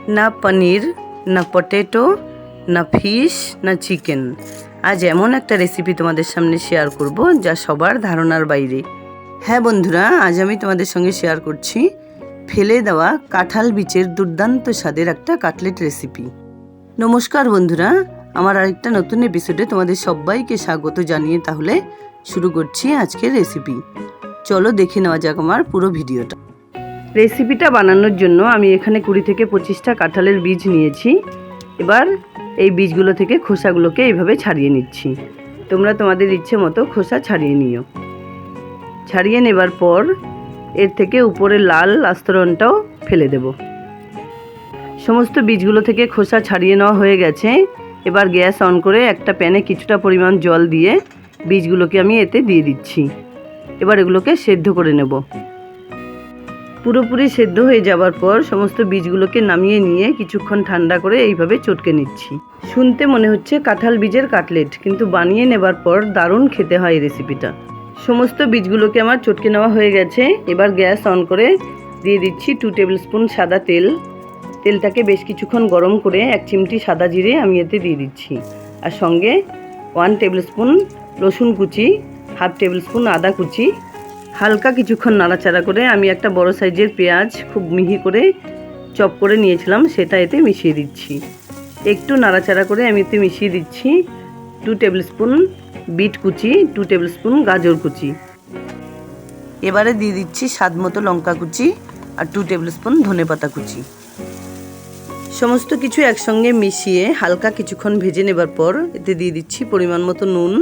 না পনির, না পটেটো, না ফিশ, না চিকেন। আজ এমন একটা রেসিপি তোমাদের সামনে শেয়ার করব যা সবার ধারণার বাইরে। হ্যাঁ বন্ধুরা, আজ আমি তোমাদের সঙ্গে শেয়ার করছি ফেলে দেওয়া কাঁঠাল বীজের দুর্দান্ত স্বাদের একটা কাটলেট রেসিপি। নমস্কার বন্ধুরা, আমার আরেকটা নতুন এপিসোডে তোমাদের সবাইকে স্বাগত জানিয়ে তাহলে শুরু করছি আজকের রেসিপি। চলো দেখে নেওয়া যাক আমার পুরো ভিডিওটা। রেসিপিটা বানানোর জন্য আমি এখানে 20 থেকে 25টা কাঁঠালের বীজ নিয়েছি। এবার এই বীজগুলো থেকে খোসাগুলোকে এইভাবে ছাড়িয়ে নিচ্ছি। তোমরা তোমাদের ইচ্ছে মতো খোসা ছাড়িয়ে নিও। ছাড়িয়ে নেবার পর এর থেকে উপরের লাল আস্তরণটাও ফেলে দেব। সমস্ত বীজগুলো থেকে খোসা ছাড়িয়ে নেওয়া হয়ে গেছে। এবার গ্যাস অন করে একটা প্যানে কিছুটা পরিমাণ জল দিয়ে বীজগুলোকে আমি এতে দিয়ে দিচ্ছি। এবার এগুলোকে সেদ্ধ করে নেব। পুরোপুরি সেদ্ধ হয়ে যাবার পর সমস্ত বীজগুলোকে নামিয়ে নিয়ে কিছুক্ষণ ঠান্ডা করে এইভাবে চটকে নিচ্ছি। শুনতে মনে হচ্ছে কাঁঠাল বীজের কাটলেট, কিন্তু বানিয়ে নেবার পর দারুণ খেতে হয় এই রেসিপিটা। সমস্ত বীজগুলোকে আমার চটকে নেওয়া হয়ে গেছে। এবার গ্যাস অন করে দিয়ে দিচ্ছি 2 টেবিল স্পুন সাদা তেল। তেলটাকে বেশ কিছুক্ষণ গরম করে 1 চিমটি সাদা জিরে আমি এতে দিয়ে দিচ্ছি। আর সঙ্গে 1 টেবিল স্পুন রসুন কুচি, 1/2 টেবিল স্পুন আদা কুচি। হালকা কিছুক্ষণ নাড়াচাড়া করে আমি একটা বড় সাইজের পেঁয়াজ খুব মিহি করে চপ করে নিয়েছিলাম, সেটা এতে মিশিয়ে দিচ্ছি। একটু নাড়াচাড়া করে আমি এতে মিশিয়ে দিচ্ছি 2 টেবিল স্পুন বিট কুচি, 2 টেবিল স্পুন গাজর কুচি। এবারে দিয়ে দিচ্ছি স্বাদ মতো লঙ্কা কুচি আর 2 টেবিল স্পুন ধনেপাতা কুচি। সমস্ত কিছু একসঙ্গে মিশিয়ে হালকা কিছুক্ষণ ভেজে নেবার পর এতে দিয়ে দিচ্ছি পরিমাণ মতো নুন,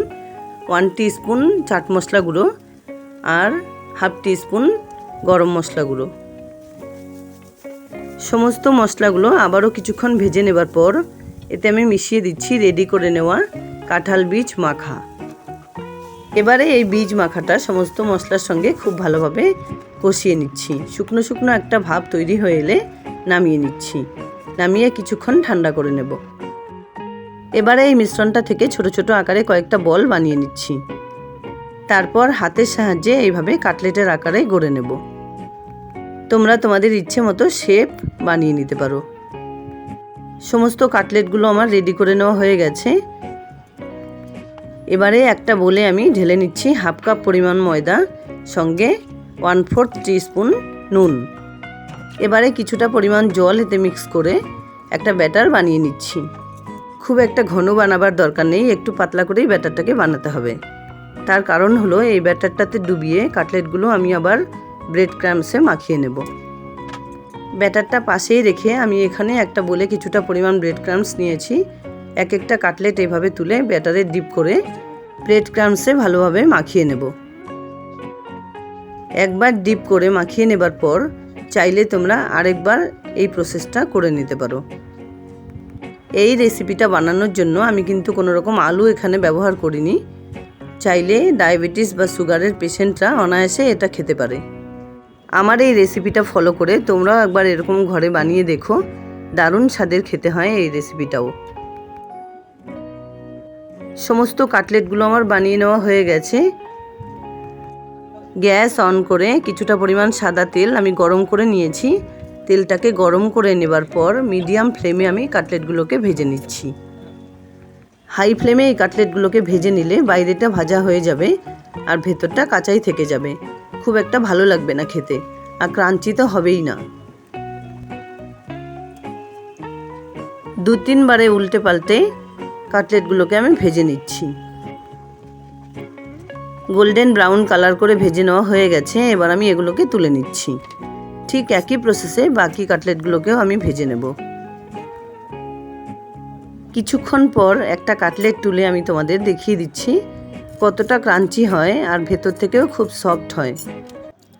1 টিস্পুন চাট মশলা গুঁড়ো আর 1/2 টিস্পুন গরম মশলা গুঁড়ো। সমস্ত মশলাগুলো আবারও কিছুক্ষণ ভেজে নেবার পর এতে আমি মিশিয়ে দিচ্ছি রেডি করে নেওয়া কাঁঠাল বীজ মাখা। এবারে এই বীজ মাখাটা সমস্ত মশলার সঙ্গে খুব ভালোভাবে কষিয়ে নিচ্ছি। শুকনো শুকনো একটা ভাব তৈরি হয়ে এলে নামিয়ে নিচ্ছি। নামিয়ে কিছুক্ষণ ঠান্ডা করে নেব। এবারে এই মিশ্রণটা থেকে ছোট ছোট আকারে কয়েকটা বল বানিয়ে নিচ্ছি। তারপর হাতের সাহায্যে এইভাবে কাটলেটের আকারে গড়ে নেব। তোমরা তোমাদের ইচ্ছে মতো শেপ বানিয়ে নিতে পারো। সমস্ত কাটলেটগুলো আমার রেডি করে নেওয়া হয়ে গেছে। এবারে একটা বলে আমি ঢেলে নিচ্ছি 1/2 কাপ পরিমাণ ময়দা, সঙ্গে 1/4 টিস্পুন নুন। এবারে কিছুটা পরিমাণ জল এতে মিক্স করে একটা ব্যাটার বানিয়ে নিচ্ছি। খুব একটা ঘন বানাবার দরকার নেই, একটু পাতলা করেই ব্যাটারটাকে বানাতে হবে। তার কারণ হলো এই ব্যাটারটাতে ডুবিয়ে কাটলেটগুলো আমি আবার ব্রেড ক্রাম্বসে মাখিয়ে নেব। ব্যাটারটা পাশেই রেখে আমি এখানে একটা বলে কিছুটা পরিমাণ ব্রেড ক্রাম্বস নিয়েছি। এক একটা কাটলেট এইভাবে তুলে ব্যাটারে ডিপ করে ব্রেড ক্রাম্বসে ভালোভাবে মাখিয়ে নেব। একবার ডিপ করে মাখিয়ে নেবার পর চাইলে তোমরা আরেকবার এই প্রসেসটা করে নিতে পারো। এই রেসিপিটা বানানোর জন্য আমি কিন্তু কোনো রকম আলু এখানে ব্যবহার করিনি। চাইলে ডায়াবেটিস বা সুগারের পেশেন্টরা অনায়াসে এটা খেতে পারে। আমার এই রেসিপিটা ফলো করে তোমরাও একবার এরকম ঘরে বানিয়ে দেখো, দারুণ স্বাদের খেতে হয় এই রেসিপিটাও। সমস্ত কাটলেটগুলো আমার বানিয়ে নেওয়া হয়ে গেছে। গ্যাস অন করে কিছুটা পরিমাণ সাদা তেল আমি গরম করে নিয়েছি। তেলটাকে গরম করে নেবার পর মিডিয়াম ফ্লেমে আমি কাটলেটগুলোকে ভেজে নিচ্ছি। হাই ফ্লেমে এই কাটলেটগুলোকে ভেজে নিলে বাইরেটা ভাজা হয়ে যাবে আর ভেতরটা কাঁচাই থেকে যাবে। খুব একটা ভালো লাগবে না খেতে, আর ক্রাঞ্চি তো হবেই না। 2-3 বারে উল্টে পাল্টে কাটলেটগুলোকে আমি ভেজে নিচ্ছি। গোল্ডেন ব্রাউন কালার করে ভেজে নেওয়া হয়ে গেছে। এবার আমি এগুলোকে তুলে নিচ্ছি। ঠিক একই প্রসেসে বাকি কাটলেটগুলোকেও আমি ভেজে নেব। কিছুক্ষণ পর একটা কাটলেট তুলে আমি তোমাদের দেখিয়ে দিচ্ছি কতটা ক্রাঞ্চি হয় আর ভেতর থেকেও খুব সফট হয়।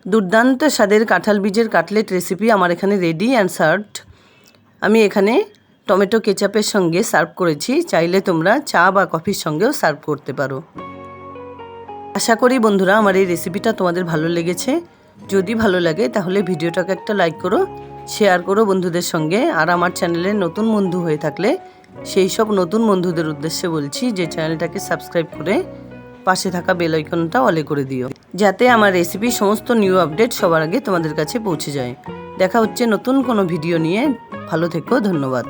দুর্দান্ত স্বাদের কাঁঠাল বীজের কাটলেট রেসিপি আমার এখানে রেডি অ্যান্ড সার্ভড। আমি এখানে টমেটো কেচাপের সঙ্গে সার্ভ করেছি। চাইলে তোমরা চা বা কফির সঙ্গেও সার্ভ করতে পারো। আশা করি বন্ধুরা আমার এই রেসিপিটা তোমাদের ভালো লেগেছে। যদি ভালো লাগে তাহলে ভিডিওটাকে একটা লাইক করো, শেয়ার করো বন্ধুদের সঙ্গে। আর আমার চ্যানেলে নতুন বন্ধু হয়ে থাকলে সেই সব নতুন বন্ধুদের উদ্দেশ্যে বলছি যে চ্যানেলটাকে সাবস্ক্রাইব করে পাশে থাকা বেল আইকনটা অলে করে দিও, যাতে আমার রেসিপির সমস্ত নিউ আপডেট সবার আগে তোমাদের কাছে পৌঁছে যায়। দেখা হচ্ছে নতুন কোনো ভিডিও নিয়ে। ভালো থেকো, ধন্যবাদ।